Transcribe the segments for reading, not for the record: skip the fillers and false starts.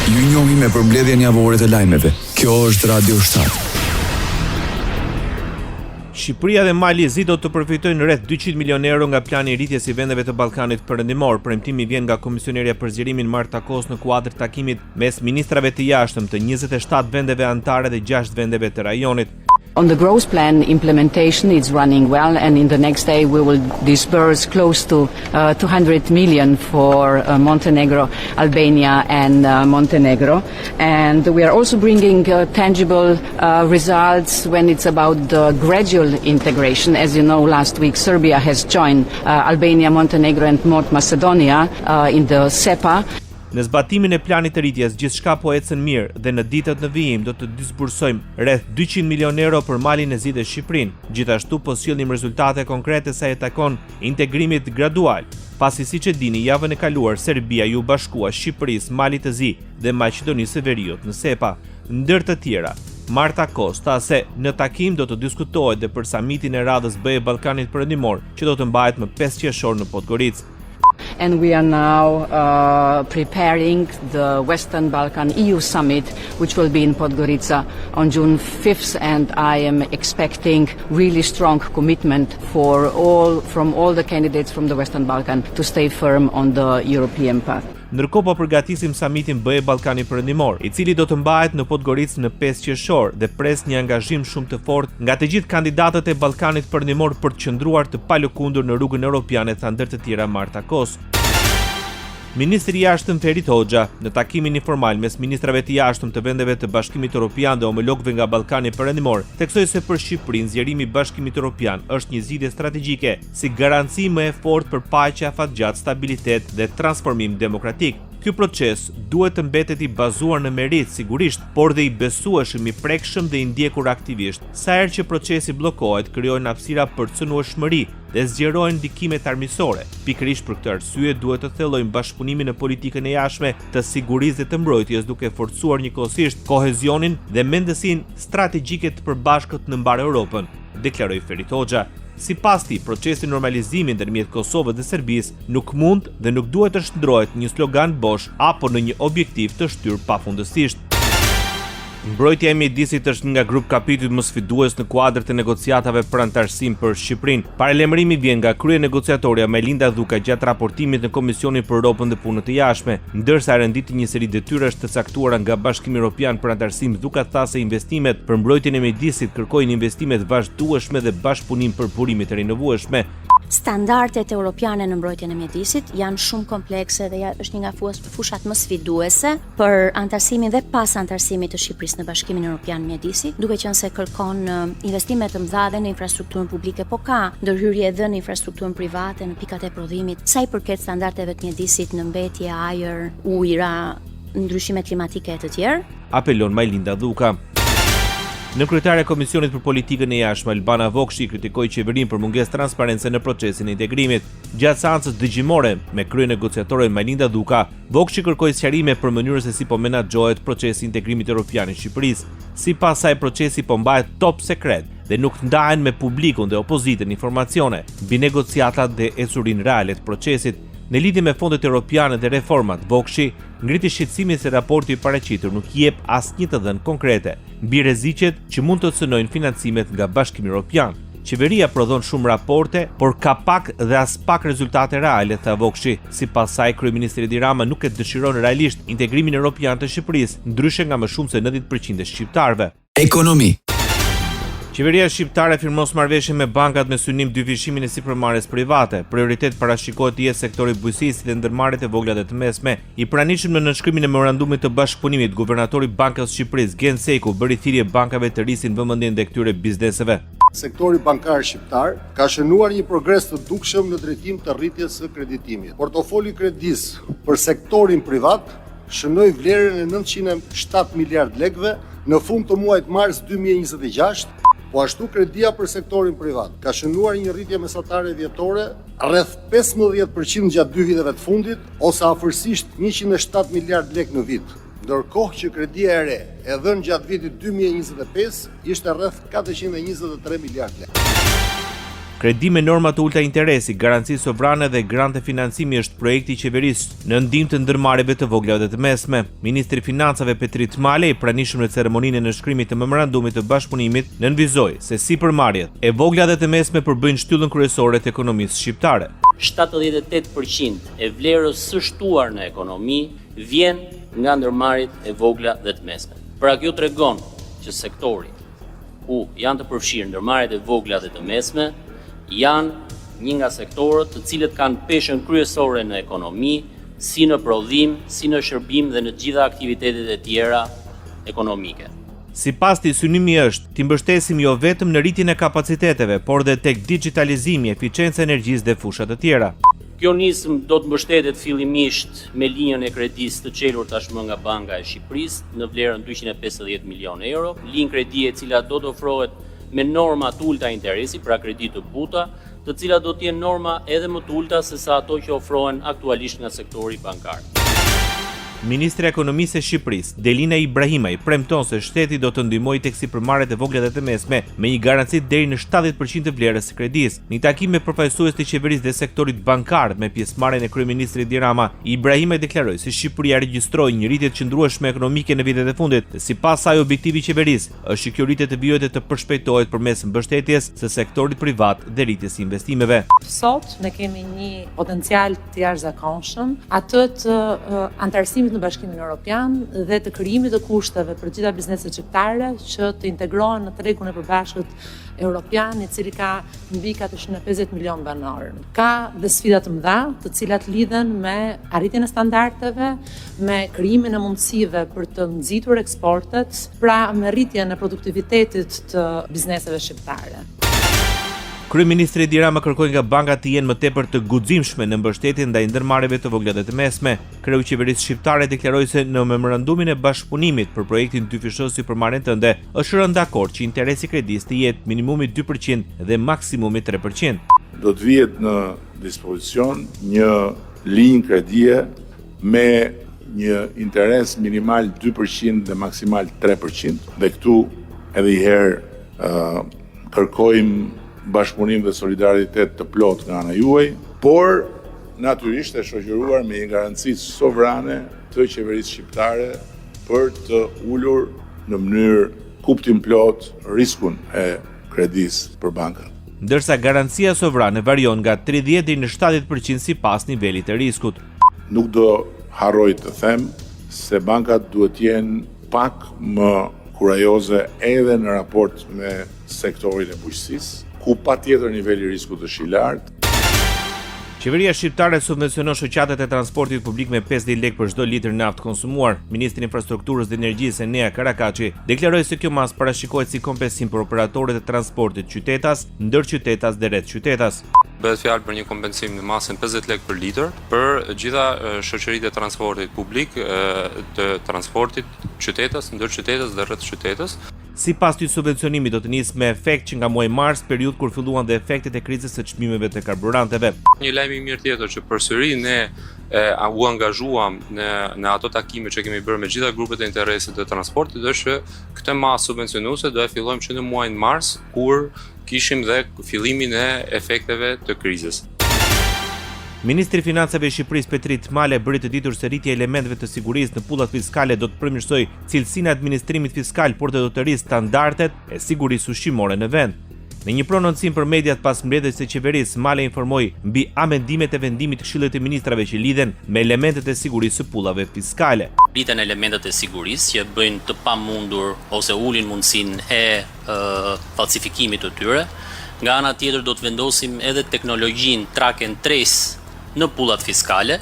Ju njohim me përmbledhjen javore të lajmeve. Kjo është Radio 7. Shqipëria dhe Mali e Zi do të përfitojnë rreth 200 milionë euro nga plani i rritjes i vendeve të Ballkanit Perëndimor. Premtimi vjen nga komisionerja për zgjerimin Marta Kos në kuadër të takimit mes ministrave të jashtëm të 27 vendeve anëtare dhe 6 vendeve të rajonit. On the growth plan implementation, it's running well, and in the next day we will disburse close to 200 million for Montenegro, Albania and Montenegro. And we are also bringing tangible results when it's about the gradual integration. As you know, last week Serbia has joined Albania, Montenegro and North Macedonia in the SEPA. Në zbatimin e planit të rritjes, gjithçka po ecën mirë dhe në ditët në vijim do të disbursojmë rreth 200 milionë euro për Malin e Zi dhe Shqipërinë. Gjithashtu po sjellim rezultate konkrete sa i takon integrimit gradual. Pasi siç e dini, javën e kaluar Serbia ju bashkua Shqipërisë, Malit të Zi dhe Maqedonisë së Veriut në SEPA. Ndër të tjera, Marta Kos tha se në takim do të diskutohet dhe për samitin e radhës BE Ballkanit Perëndimor, që do të mbahet më 5 qershor në Podgoricë. And we are now preparing the Western Balkan EU Summit, which will be in Podgorica on June 5th, and I am expecting really strong commitment from all the candidates from the Western Balkan to stay firm on the European path. Ndërkohë po përgatisim samitin BE Ballkani Perëndimor, i cili do të mbahet në Podgoricë në 5 qershor dhe pres një angazhim shumë të fortë nga të gjithë kandidatët e Ballkanit Perëndimor për të qëndruar të palëkundur në rrugën europiane, tha ndër të tjera Marta Kos. Ministri i Jashtëm Ferit Hoxha, në takimin informal mes ministrave të jashtëm të vendeve të Bashkimit Evropian dhe homologëve nga Ballkani Perëndimor, theksoi se për Shqipërinë zgjerimi i Bashkimit Evropian është një zgjidhje strategjike, si garanci më e fortë për paqe, afatgjat, stabilitet dhe transformim demokratik. Ky proces duhet të mbetet i bazuar në merit sigurisht, por dhe i besueshëm, i prekshëm dhe i ndjekur aktivisht. Sa herë që procesi bllokohet, krijohen hapësira për cënueshmëri dhe zgjerohen ndikimet armiqësore. Pikërisht për këtë arsye duhet të thellojmë bashkëpunimin në politikën e jashtme të sigurisë dhe të mbrojtjes, duke forcuar njëkohësisht kohezionin dhe mendësinë strategjike të përbashkët në mbar Europën, deklaroi Ferit Hoxha. Sipas tij, procesi normalizimi ndërmjet Kosovës dhe Serbisë nuk mund dhe nuk duhet të shndrohet një slogan bosh apo në një objektiv të shtyr pafundësisht. Mbrojtja e mjedisit është nga grup kapitujt më sfidues në kuadër të negociatave për antarësim për Shqipërinë. Paralajmërimi vjen nga kryenegociatorja Melinda Dhuka gjatë raportimit në Komisionin për Ropën dhe Punët e Jashtme, ndërsa renditi një seri detyrash të caktuara nga Bashkimi Evropian për antarësim. Dhuka tha se investimet për mbrojtjen e mjedisit kërkojnë investime të vazhdueshme dhe bashkëpunim për burimet e rinovueshme. Standardet europiane në mbrojtjen e mjedisit janë shumë komplekse dhe është një nga fushat më sfiduese për antarësimin dhe pas antarësimit të Shqipërisë në Bashkimin Evropian Mjedisi, duke qenë se kërkon investime të mëdha dhe në infrastrukturën publike, po ka ndërhyrje edhe në infrastrukturën private, në pikat e prodhimit, sa i përket standardeve të mjedisit në mbetje, ajër, ujëra, ndryshime klimatike e të tjerë. Apelon Melinda Dhuka. Në kryetare e Komisionit për Politikën e Jashtme, Albana Vokshi kritikoi qeverinë për mungesë transparence në procesin e integrimit. Gjatë seancës dëgjimore me kryenegociatoren Melinda Dhuka, Vokshi kërkoi sqarime për mënyrën se si po menaxhohet procesi i integrimit evropian i Shqipërisë. Sipas saj, procesi po mbahet top sekret dhe nuk ndahen me publikun dhe opozitën informacione mbi negociatat dhe ecurinë reale të procesit. Në lidhje me fondet europiane dhe reformat, Vokshi ngriti shqetësimin se raporti i paraqitur nuk jep asnjë të dhënë konkrete mbi rreziqet që mund të cënojnë financimet nga Bashkimi Evropian. Qeveria prodhon shumë raporte, por ka pak dhe as pak rezultate reale, tha Vokshi. Sipas saj, kryeministri Edi Rama nuk e dëshiron realisht integrimin evropian të Shqipërisë, ndryshe nga më shumë se 90% e shqiptarëve. Ekonomi. Qeveria shqiptare firmos marrëveshje me bankat me synim dyfishimin e sipërmarrjes private. Prioritet parashikohet të jetë sektori bujqësisë dhe ndërmarrjet e vogla dhe të mesme. I pranishëm në nënshkrimin e memorandumit të bashkëpunimit, guvernatori i Bankës së Shqipërisë, Gen Seiku, bëri thirrje bankave të rrisin vëmendjen ndaj këtyre bizneseve. Sektori bankar shqiptar ka shënuar një progres të dukshëm në drejtim të rritjes së kreditimit. Portofoli kredisë për sektorin privat shënoi vlerën e 907 miliard lekëve në fund të muajit mars 2026. Po ashtu kredia për sektorin privat ka shënuar një rritje mesatare vjetore rreth 15% gjatë 2 viteve të fundit, ose afërsisht 107 miliard lekë në vit. Ndërkohë që kredia e re e dhënë gjatë vitit 2025 ishte rreth 423 miliard lekë. Kredi me norma të ulta interesi, garanci sovrane dhe grante financimi është projekti i qeverisë në ndihmë të ndërmarrjeve të vogla dhe të mesme. Ministri i Financave Petri Tmale, i pranishëm në ceremoninë e nënshkrimit të memorandumit të bashkëpunimit, nënvizoi se sipërmarrjet e vogla dhe të mesme përbëjnë shtyllën kryesore të ekonomisë shqiptare. 78% e vlerës së shtuar në ekonomi vjen nga ndërmarrjet e vogla dhe të mesme. Pra kjo tregon që sektori ku janë të përfshirë ndërmarrjet e vogla dhe të mesme janë një nga sektorët të cilët kanë peshën kryesore në ekonomi, si në prodhim, si në shërbim dhe në gjitha aktivitetet e tjera ekonomike. Sipas tij, synimi është t'i mbështesim jo vetëm në rritjen e kapaciteteve, por dhe tek digitalizimi, eficiencë e energjisë dhe fusha të tjera. Kjo nismë do të mbështetet fillimisht me linjën e kredisë të çelur tashmë nga Banka e Shqipërisë në vlerën 250 milion euro, linjë kredi e cila do të ofrohet me norma të ulta interesi, pra kredi të buta, të cilat do të jenë norma edhe më të ulta se sa ato që ofrohen aktualisht nga sektori bankar. Ministri i Ekonomisë së Shqipërisë, Delina Ibrahimaj, premton se shteti do të ndihmojë tek sipërmarrjet e vogla dhe të mesme me një garanci deri në 70% të vlerës së kredisë. Në një takim me përfaqësues të qeverisë dhe sektorit bankar me pjesëmarrjen e kryeministrit Edi Rama, Ibrahimaj deklaroi se Shqipëria regjistroi një rritje të qëndrueshme ekonomike në vitet e fundit, dhe sipas saj objektivi i qeverisë është që kjo rritje të vijojë të përshpejtohet përmes mbështetjes së sektorit privat dhe rritjes së investimeve. Sot ne kemi një potencial të jashtëzakonshëm, atë të antarësimit në Bashkimin Evropian dhe të krijimit të kushteve për gjitha bizneset shqiptare që të integrohen në tregun e përbashkët evropian, i cili ka mbi 450 milion banor. Ka dhe sfida të mëdha, të cilat lidhen me arritjen e standardeve, me krijimin e mundësive për të nxitur eksportet, pra me rritjen e produktivitetit të bizneseve shqiptare. Kryeministri Edi Rama kërkoi nga bankat të jenë më tepër të guximshme në mbështetjen ndaj ndërmarrjeve të vogla dhe të mesme. Kreu i qeverisë shqiptare deklaroi se në memorandumin e bashkëpunimit për projektin dyfishos sipërmarrjen tënde është rënë dakord që interesi i kredisë të jetë minimumi 2% dhe maksimumi 3%. Do të vihet në dispozicion një linjë kredie me një interes minimal 2% dhe maksimal 3%. Dhe këtu edhe i herë kërkojmë bashkëpunim dhe solidaritet të plot nga ana juaj, por natyrisht e shoqëruar me një garanci sovrane të qeverisë shqiptare për të ulur në mënyrë kuptim plot riskun e kredisë për bankat. Ndërsa garancia sovrane varion nga 30 deri në 70% sipas nivelit të riskut. Nuk do harroj të them se bankat duhet të jenë pak më kurajoze edhe në raport me sektorin e bujqësisë, ku patjetër niveli i riskut është i lartë. Qeveria shqiptare subvencionon shoqatet e transportit publik me 50 lekë për çdo litër naftë konsumuar. Ministri i Infrastrukturës dhe Energjisë Enea Karakaçi deklaroi se kjo masë parashikohet si kompensim për operatorët e transportit qytetas, ndërqytetas dhe rreth qytetas. Bëhet fjalë për një kompensim në masën 50 lekë për litër për gjitha shoqëritë e transportit publik, të transportit qytetas, ndërqytetas dhe rreth qytetas. Sipas këtij subvencionimi do të nisë me efekt që nga muaji mars, periudhë kur filluan dhe efektet e krizës së çmimeve të karburanteve. Një lajm i mirë tjetër që përsëri ne u angazhuam në ato takime që kemi bërë me gjitha grupet e interesit të transportit është që këtë masë subvencionuese do e fillojmë që në muajin mars, kur kishim dhe fillimin e efekteve të krizës. Ministri i Financave i Shqipërisë Petri Tmale bëri të ditur se rritja e elementeve të sigurisë në pullat fiskale do të përmirësojë cilësinë e administrimit fiskal, por do të rrisë standardet e sigurisë ushqimore në vend. Në një prononcim për mediat pas mbledhjes së qeverisë, Male informoi mbi amendimet e vendimit të Këshillit të Ministrave që lidhen me elementet e sigurisë së pullave fiskale. Rriten elementet e sigurisë që bëjnë të pamundur ose ulin mundësinë e falsifikimit të tyre. Nga ana tjetër do të vendosim edhe teknologjinë track and trace në pullat fiskale,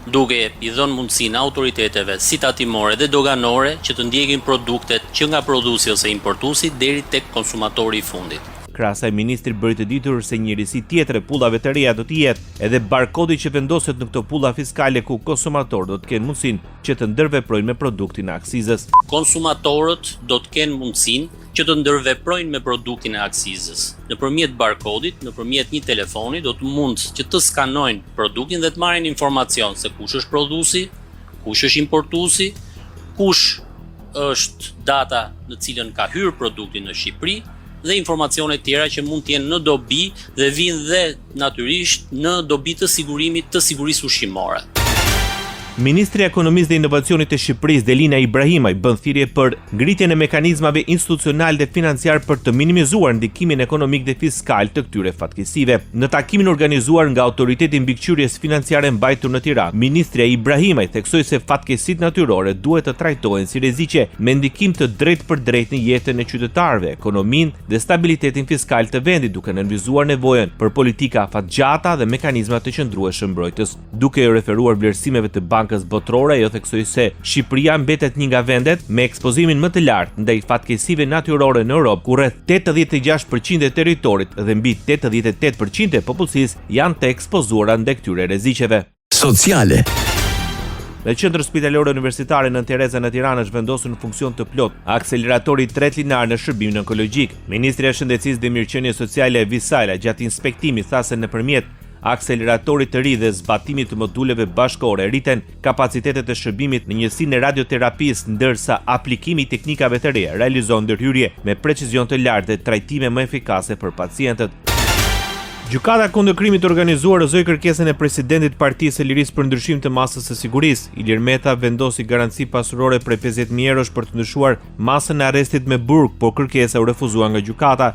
duke i dhënë mundësinë autoriteteve si tatimore dhe doganore që të ndjekin produktet që nga prodhuesi ose importuesi deri tek konsumatori i fundit. Krahasaj, ministri bëri të ditur se një risi tjetër e pullave të reja do të jetë edhe barkodi që vendoset në këto pulla fiskale ku konsumatorët do të kenë mundësinë që të ndërveprojnë me produktin e aksizës. Konsumatorët do të kenë mundësinë që të ndërveprojnë me produktin e aksizës. Nëpërmjet barkodit, nëpërmjet një telefoni do të mund që të skanojnë produktin dhe të marrin informacion se kush është prodhuesi, kush është importuesi, kush është data në cilën ka hyrë produkti në Shqipëri dhe informacione tjera që mund të jenë në dobi dhe vinë dhe natyrisht në dobi të sigurimit të sigurisë ushqimore. Ministri i Ekonomisë dhe Inovacionit të Shqipërisë, Delina Ibrahimaj, bën thirrje për ngritjen e mekanizmave institucional dhe financiar për të minimizuar ndikimin ekonomik dhe fiskal të këtyre fatkeqësive. Në takimin organizuar nga Autoriteti Mbikëqyrjes Financiare mbajtur në Tiranë, Ministria Ibrahimaj theksoi se fatkeqësitë natyrore duhet të trajtohen si rreziqe me ndikim të drejtë për drejtë në jetën e qytetarëve, ekonominë dhe stabilitetin fiskal të vendit, duke nënvizuar nevojën për politika afatgjata dhe mekanizma të qëndrueshëm mbrojtës. Duke u referuar vlerësimeve të Bankës Botërore, ajo theksoi se Shqipëria mbetet një nga vendet me ekspozimin më të lartë ndaj fatkeqësive natyrore në Europë, ku rreth 86% e territorit dhe mbi 88% e popullsisë janë të ekspozuara ndaj këtyre rreziqeve. Sociale. Në qendrën spitalore universitare Nën Tereza në Tiranë është vendosur në funksion të plot akseleratori tretlinar në shërbimin onkologjik. Ministria e Shëndetësisë dhe Mirëqenies Sociale Visala gjatë inspektimit tha se nëpërmjet akseleratorit të ri dhe zbatimit të moduleve bashkore rriten kapacitetet e shërbimit në njësinë e radioterapisë, ndërsa aplikimi i teknikave të reja realizon ndërhyrje me precizion të lartë dhe trajtime më efikase për pacientët. Gjykata kundër krimit të organizuar rrëzoi kërkesën e presidentit Partisë së Lirisë për ndryshim të masës së sigurisë. Ilir Meta vendosi garanci pasurore prej 50.000 eurosh për të ndryshuar masën e arrestit me burg, por kërkesa u refuzua nga gjykata.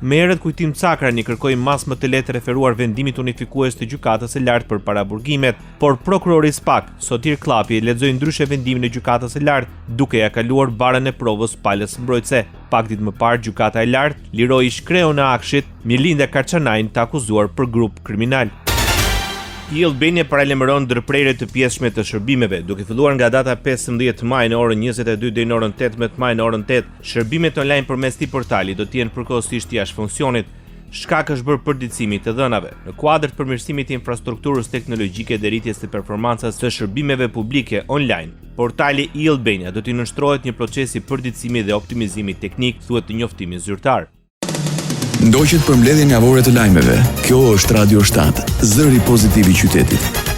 Me herët Kujtim Cakrani kërkoi masë më të lehtë referuar vendimit unifikues të gjykatës së lartë për paraburgimet, por prokurori SPAK, Sotir Klapi, lexoi ndryshe vendimin e gjykatës së lartë, duke ja kaluar barën e provës palës mbrojtëse. Pak ditë më parë, gjykata e lartë liroi shkreun e akshit Mirlinda Karçanajin të akuzuar për grup kriminal. Albania paralajmëron ndërprerje të pjesshme të shërbimeve, duke filluar nga data 15 maj në orën 22 deri në orën 18 maj në orën 8. Shërbimet online përmes këtij portali do të jenë përkohësisht jashtë funksionit. Shkak është bërë përditësimi të dhënave. Në kuadër të përmirësimit të infrastrukturës teknologjike dhe rritjes së performancës së shërbimeve publike online, portali Albania do të nënshtrohet një procesi përditësimi dhe optimizimi teknik, thuhet të njoftimit zyrtar. Ndoqet përmbledhjen javore të lajmeve. Kjo është Radio 7, zëri pozitiv i qytetit.